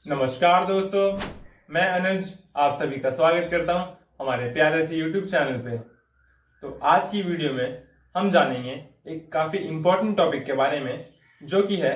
नमस्कार दोस्तों, मैं अनुज आप सभी का स्वागत करता हूं हमारे प्यारे से यूट्यूब चैनल पे। तो आज की वीडियो में हम जानेंगे एक काफी इंपॉर्टेंट टॉपिक के बारे में जो कि है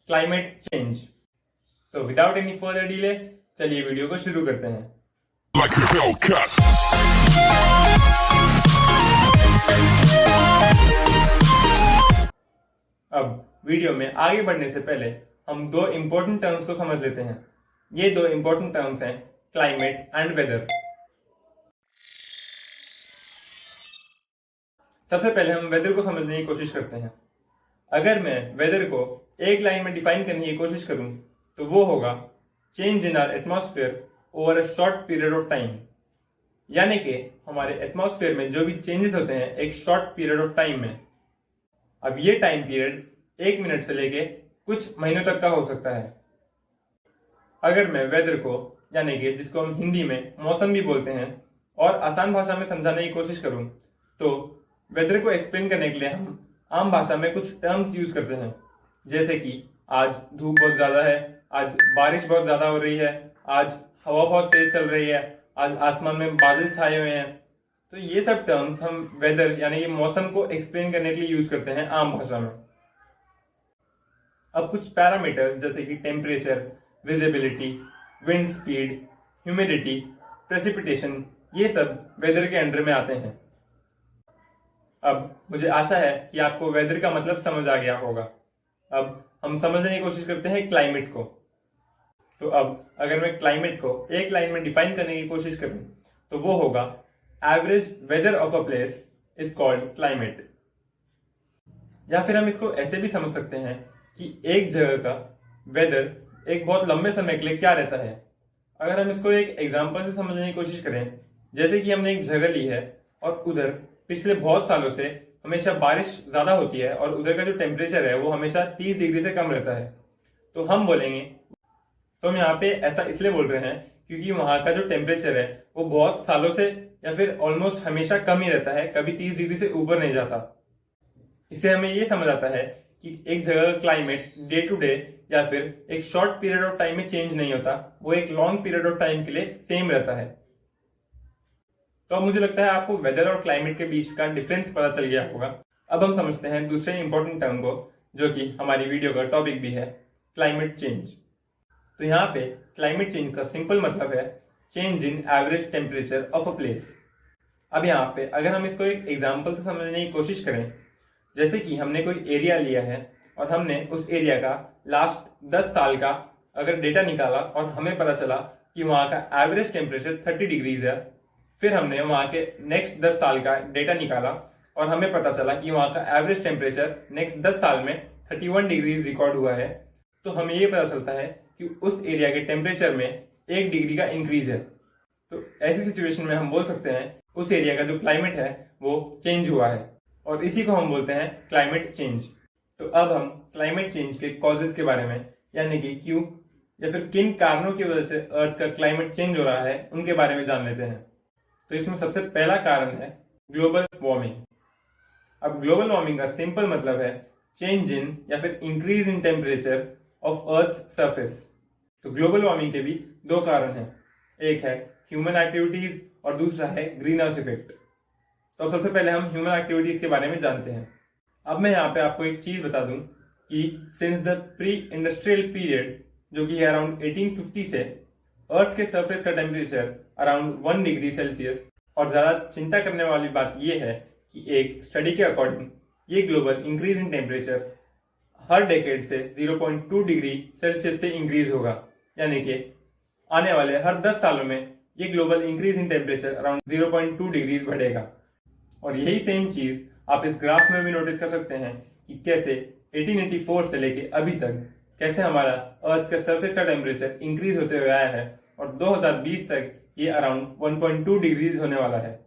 climate change. So without any further delay चलिए वीडियो को शुरू करते हैं। Like a Hellcat. अब वीडियो में आगे बढ़ने से पहले हम दो इंपॉर्टेंट टर्म्स को समझ लेते हैं। ये दो इंपॉर्टेंट टर्म्स हैं क्लाइमेट एंड वेदर। सबसे पहले हम वेदर को समझने की कोशिश करते हैं। अगर मैं वेदर को एक लाइन में डिफाइन करने की कोशिश करूं तो वो होगा change in our atmosphere over a short period of time. यानी कि हमारे एटमॉस्फेयर में जो भी चेंजेस होते हैं एक शॉर्ट पीरियड ऑफ टाइम में। अब ये टाइम पीरियड 1 मिनट से लेके कुछ महीनों तक का हो सकता है। अगर मैं वेदर को यानी कि जिसको हम हिंदी में मौसम भी बोलते हैं और आसान भाषा में समझाने की कोशिश करूं तो वेदर को एक्सप्लेन करने के लिए हम आम भाषा में कुछ टर्म्स यूज करते हैं, जैसे कि आज धूप बहुत ज्यादा है, आज बारिश बहुत ज्यादा हो रही है, आज हवा बहुत तेज चल रही है, आज आसमान में बादल छाए हुए हैं। तो ये सब टर्म्स हम वेदर यानी कि मौसम को एक्सप्लेन करने के लिए यूज करते हैं आम भाषा में। अब कुछ पैरामीटर्स जैसे कि temperature, visibility, wind speed, humidity, precipitation, ये सब वेदर के अंडर में आते हैं। अब मुझे आशा है कि आपको वेदर का मतलब समझ आ गया होगा। अब हम समझने की कोशिश करते हैं क्लाइमेट को। तो अब अगर मैं क्लाइमेट को एक लाइन में डिफाइन करने की कोशिश करूं तो वो होगा average weather of a place is called climate. या फिर हम इसको ऐसे भी समझ सकते हैं कि एक जगह का वेदर एक बहुत लंबे समय के लिए क्या रहता है। अगर हम इसको एक एग्जांपल से समझने की कोशिश करें, जैसे कि हमने एक जगह ली है और उधर पिछले बहुत सालों से हमेशा बारिश ज्यादा होती है और उधर का जो टेम्परेचर है वो हमेशा 30 डिग्री से कम रहता है, तो हम बोलेंगे, तो हम यहाँ पे ऐसा इसलिए बोल रहे हैं क्योंकि वहां का जो टेम्परेचर है वो बहुत सालों से या फिर ऑलमोस्ट हमेशा कम ही रहता है, कभी 30 डिग्री से ऊपर नहीं जाता। इससे हमें ये समझ आता है कि एक जगह का क्लाइमेट डे टू डे या फिर एक शॉर्ट पीरियड ऑफ टाइम में चेंज नहीं होता, वो एक लॉन्ग पीरियड ऑफ टाइम के लिए सेम रहता है। तो अब मुझे लगता है आपको वेदर और क्लाइमेट के बीच का डिफरेंस पता चल गया होगा। अब हम समझते हैं दूसरे इंपॉर्टेंट टर्म को जो कि हमारी वीडियो का टॉपिक भी है, क्लाइमेट चेंज। तो यहाँ पे क्लाइमेट चेंज का सिंपल मतलब है change in average temperature of a place. अब यहाँ पे अगर हम इसको एक एग्जाम्पल से समझने की कोशिश करें, जैसे कि हमने कोई एरिया लिया है और हमने उस एरिया का लास्ट 10 साल का अगर डेटा निकाला और हमें पता चला कि वहां का एवरेज टेम्परेचर 30 डिग्रीज है। फिर हमने वहां के नेक्स्ट 10 साल का डेटा निकाला और हमें पता चला कि वहां का एवरेज टेम्परेचर नेक्स्ट 10 साल में 31 डिग्रीज रिकॉर्ड हुआ है। तो हमें ये पता चलता है कि उस एरिया के टेम्परेचर में 1 डिग्री का इंक्रीज है। तो ऐसी सिचुएशन में हम बोल सकते हैं उस एरिया का जो क्लाइमेट है वो चेंज हुआ है और इसी को हम बोलते हैं क्लाइमेट चेंज। तो अब हम क्लाइमेट चेंज के कॉजेस के बारे में यानी कि क्यों या फिर किन कारणों की वजह से अर्थ का क्लाइमेट चेंज हो रहा है उनके बारे में जान लेते हैं। तो इसमें सबसे पहला कारण है ग्लोबल वार्मिंग। अब ग्लोबल वार्मिंग का सिंपल मतलब है चेंज इन या फिर increase in temperature of earth surface. तो ग्लोबल वार्मिंग के भी दो कारण हैं, एक है ह्यूमन एक्टिविटीज और दूसरा है ग्रीन हाउस इफेक्ट। तो सबसे पहले हम ह्यूमन एक्टिविटीज के बारे में जानते हैं। अब मैं यहाँ पे आपको एक चीज बता दूं कि since the pre industrial period जो कि है अराउंड 1850 से अर्थ के सरफेस का टेम्परेचर अराउंड 1 डिग्री सेल्सियस। और ज्यादा चिंता करने वाली बात यह है कि एक स्टडी के अकॉर्डिंग ये global increase in temperature her decade से 0.2 डिग्री सेल्सियस से इंक्रीज होगा, यानी कि आने वाले हर 10 सालों में ये global increase in temperature around 0.2 degrees बढ़ेगा। और यही सेम चीज आप इस ग्राफ में भी नोटिस कर सकते हैं कि कैसे 1884 से लेके अभी तक कैसे हमारा अर्थ के सरफेस का टेम्परेचर इंक्रीज होते हुए आया है और 2020 तक ये अराउंड 1.2 डिग्रीज होने वाला है।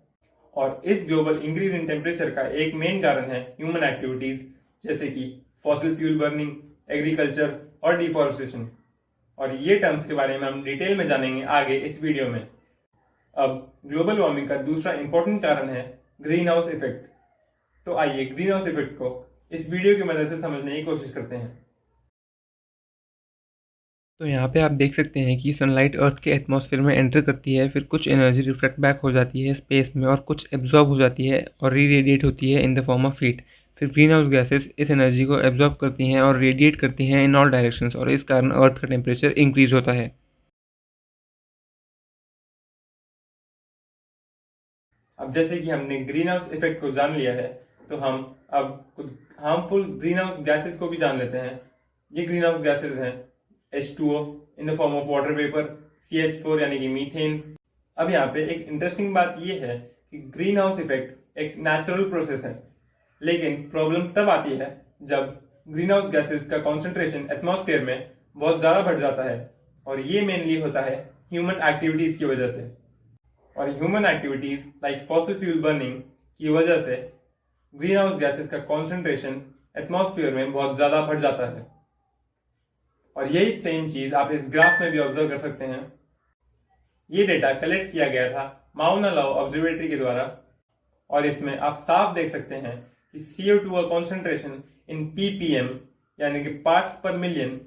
और इस ग्लोबल इंक्रीज इन टेम्परेचर का एक मेन कारण है ह्यूमन एक्टिविटीज, जैसे कि फॉसिल फ्यूल बर्निंग, एग्रीकल्चर और डिफॉरेस्टेशन। और ये टर्म्स के बारे में हम डिटेल में जानेंगे आगे इस वीडियो में। अब ग्लोबल वार्मिंग का दूसरा इंपॉर्टेंट कारण है ग्रीन हाउस इफेक्ट। तो आइए ग्रीन हाउस इफेक्ट को इस वीडियो की मदद से समझने की कोशिश करते हैं। तो यहाँ पे आप देख सकते हैं कि सनलाइट अर्थ के एटमॉस्फेयर में एंटर करती है, फिर कुछ एनर्जी रिफ्लेक्ट बैक हो जाती है स्पेस में और कुछ एब्जॉर्ब हो जाती है और रीरेडिएट होती है in the form of heat. फिर ग्रीन हाउस गैसेस इस एनर्जी को एब्जॉर्ब करती हैं और रेडिएट करती हैं इन ऑल डायरेक्शंस और इस कारण अर्थ का टेम्परेचर इंक्रीज होता है। अब जैसे कि हमने ग्रीन हाउस इफेक्ट को जान लिया है, तो हम अब कुछ हार्मफुल ग्रीन हाउस गैसेस को भी जान लेते हैं। ये ग्रीन हाउस गैसेस हैं H2O in the form of water vapour, CH4 यानी कि मीथेन। अब यहाँ पे एक इंटरेस्टिंग बात ये है कि ग्रीन हाउस इफेक्ट एक नेचुरल प्रोसेस है, लेकिन प्रॉब्लम तब आती है जब ग्रीन हाउस गैसेस का कॉन्सेंट्रेशन एटमॉस्फेयर में बहुत ज्यादा बढ़ जाता है, और ये मेनली होता है ह्यूमन एक्टिविटीज की वजह से। और human activities like fossil fuel burning की वजह से ग्रीन हाउस गैसेस का कॉन्सेंट्रेशन एटमॉस्फेयर में बहुत ज्यादा बढ़ जाता है। और यही सेम चीज आप इस ग्राफ में भी ऑब्जर्व कर सकते हैं। ये डेटा कलेक्ट किया गया था माउना लाओ ऑब्जर्वेटरी के द्वारा, और इसमें आप साफ देख सकते हैं कि CO2 का कॉन्सेंट्रेशन इन ppm यानी कि पार्ट्स पर मिलियन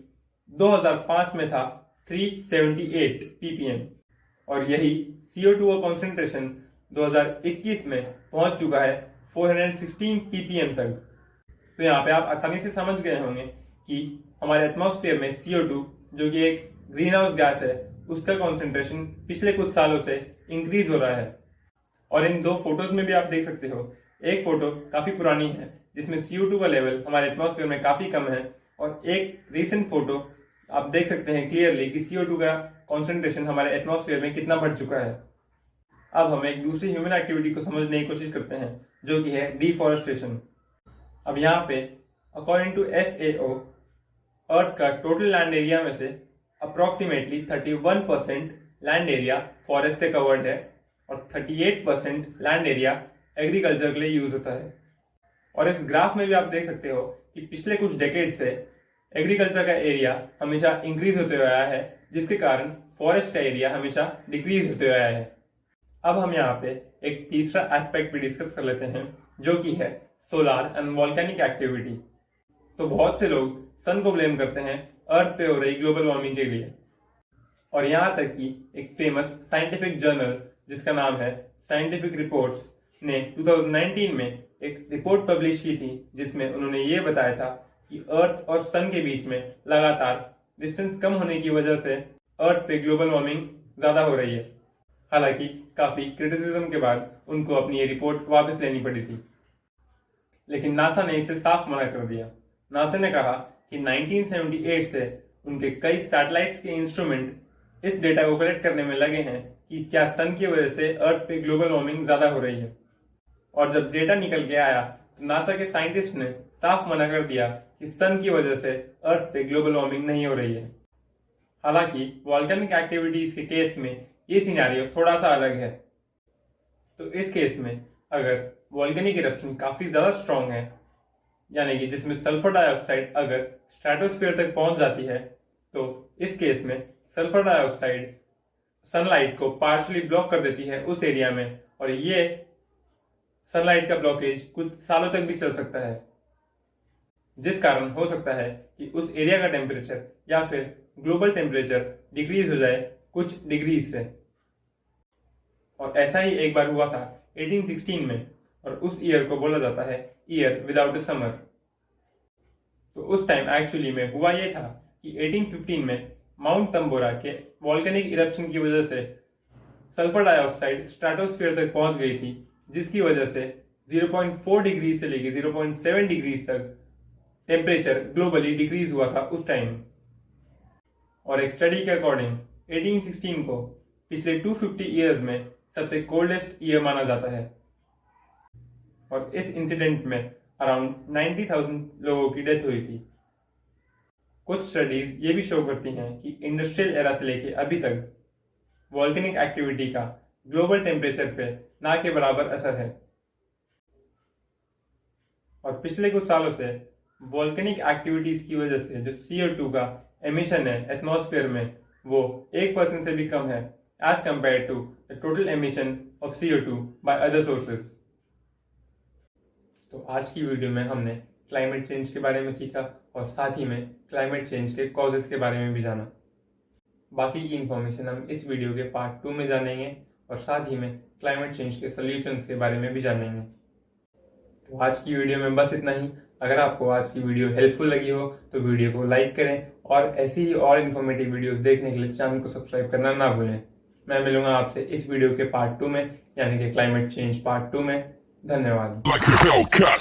2005 में था 378 ppm, और यही CO2 का कॉन्सेंट्रेशन 2021 में पहुंच चुका है 416 ppm तक। तो यहाँ पे आप आसानी से समझ गए होंगे कि हमारे एटमॉस्फेयर में CO2 जो कि एक ग्रीन हाउस गैस है, उसका कॉन्सेंट्रेशन पिछले कुछ सालों से इंक्रीज हो रहा है। और इन दो फोटोज में भी आप देख सकते हो, एक फोटो काफी पुरानी है जिसमें CO2 का लेवल हमारे एटमॉस्फेयर में काफी कम है, और एक रीसेंट फोटो आप देख सकते हैं क्लियरली कि CO2 का कॉन्सेंट्रेशन हमारे एटमॉस्फेयर में कितना बढ़ चुका है। अब हम एक दूसरी ह्यूमन एक्टिविटी को समझने की कोशिश करते हैं, जो कि है डिफॉरेस्टेशन। अब यहाँ पे अकॉर्डिंग टू FAO, अर्थ का टोटल लैंड एरिया में से अप्रोक्सीमेटली 31% लैंड एरिया फॉरेस्ट से कवर्ड है, और 38% लैंड एरिया एग्रीकल्चर के लिए यूज होता है। और इस ग्राफ में भी आप देख सकते हो कि पिछले कुछ डेकेड से एग्रीकल्चर का एरिया हमेशा इंक्रीज होते हुए आया है, जिसके कारण फॉरेस्ट का एरिया हमेशा डिक्रीज होते हुए आया है। अब हम यहाँ पे एक तीसरा एस्पेक्ट भी डिस्कस कर लेते हैं, जो कि है सोलार एंड वॉल्केनिक एक्टिविटी। तो बहुत से लोग सन को ब्लेम करते हैं अर्थ पे हो रही ग्लोबल वार्मिंग के लिए, और यहाँ तक कि एक फेमस साइंटिफिक जर्नल जिसका नाम है साइंटिफिक रिपोर्ट्स ने 2019 में एक रिपोर्ट पब्लिश की थी, जिसमें उन्होंने ये बताया था कि अर्थ और सन के बीच में लगातार डिस्टेंस कम होने की वजह से अर्थ पे ग्लोबल वार्मिंग ज्यादा हो रही है। हालांकि काफी क्रिटिसिज्म के बाद उनको अपनी ये रिपोर्ट वापस लेनी पड़ी थी, लेकिन नासा ने इसे साफ मना कर दिया। नासा ने कहा कि 1978 से उनके कई सैटेलाइट्स के इंस्ट्रूमेंट इस डेटा को कलेक्ट करने में लगे हैं कि क्या सन की वजह से अर्थ पे ग्लोबल वार्मिंग ज्यादा हो रही है। और जब डेटा निकल के आया तो नासा के साइंटिस्ट ने साफ मना कर दिया कि सन की वजह से अर्थ पे ग्लोबल वार्मिंग नहीं हो रही है। हालांकि वॉल्केनिक एक्टिविटीज के केस में ये सिनेरियो थोड़ा सा अलग है। तो इस केस में अगर वॉल्केनिक इरप्शन काफी ज्यादा स्ट्रॉन्ग है, यानी कि जिसमें सल्फर डाइऑक्साइड अगर स्ट्रेटोस्फीयर तक पहुंच जाती है, तो इस केस में सल्फर डाइऑक्साइड सनलाइट को पार्शली ब्लॉक कर देती है उस एरिया में, और ये सनलाइट का ब्लॉकेज कुछ सालों तक भी चल सकता है, जिस कारण हो सकता है कि उस एरिया का टेम्परेचर या फिर ग्लोबल टेम्परेचर डिक्रीज हो जाए कुछ डिग्रीज से। और ऐसा ही एक बार हुआ था 1816 में, और उस ईयर को बोला जाता है ईयर विदाउट अ समर। तो उस टाइम एक्चुअली में हुआ ये था कि 1815 में माउंट तंबोरा के वॉल्केनिक इरप्शन की वजह से सल्फर डाइऑक्साइड स्ट्रेटोस्फीयर तक पहुंच गई थी, जिसकी वजह से 0.4 डिग्री से लेकर 0.7 डिग्री तक टेम्परेचर ग्लोबली डिक्रीज हुआ था उस टाइम। और एक स्टडी के अकॉर्डिंग 1816 को पिछले 250 ईयर्स में सबसे कोल्डेस्ट ईयर माना जाता है, और इस इंसिडेंट में अराउंड 90,000 लोगों की डेथ हुई थी। कुछ स्टडीज ये भी शो करती हैं कि इंडस्ट्रियल एरा से लेके अभी तक वॉल्केनिक एक्टिविटी का ग्लोबल टेम्परेचर पे ना के बराबर असर है, और पिछले कुछ सालों से वॉल्केनिक एक्टिविटीज की वजह से जो CO2 का एमिशन है एटमॉस्फेयर में, वो 1% से भी कम है as compare to the total emission of CO2 by other sources. तो आज की वीडियो में हमने क्लाइमेट चेंज के बारे में सीखा, और साथ ही में क्लाइमेट चेंज के कॉजेस के बारे में भी जाना। बाकी की इन्फॉर्मेशन हम इस वीडियो के पार्ट 2 में जानेंगे और साथ ही में क्लाइमेट चेंज के सॉल्यूशंस के बारे में भी जानेंगे। तो आज की वीडियो में बस इतना ही। अगर आपको आज की वीडियो हेल्पफुल लगी हो तो वीडियो को लाइक करें और ऐसी ही और इन्फॉर्मेटिव वीडियोस देखने के लिए चैनल को सब्सक्राइब करना ना भूलें। मैं मिलूंगा आपसे इस वीडियो के पार्ट 2 में, यानी कि क्लाइमेट चेंज पार्ट 2 में। धन्यवाद। Like a Hellcat.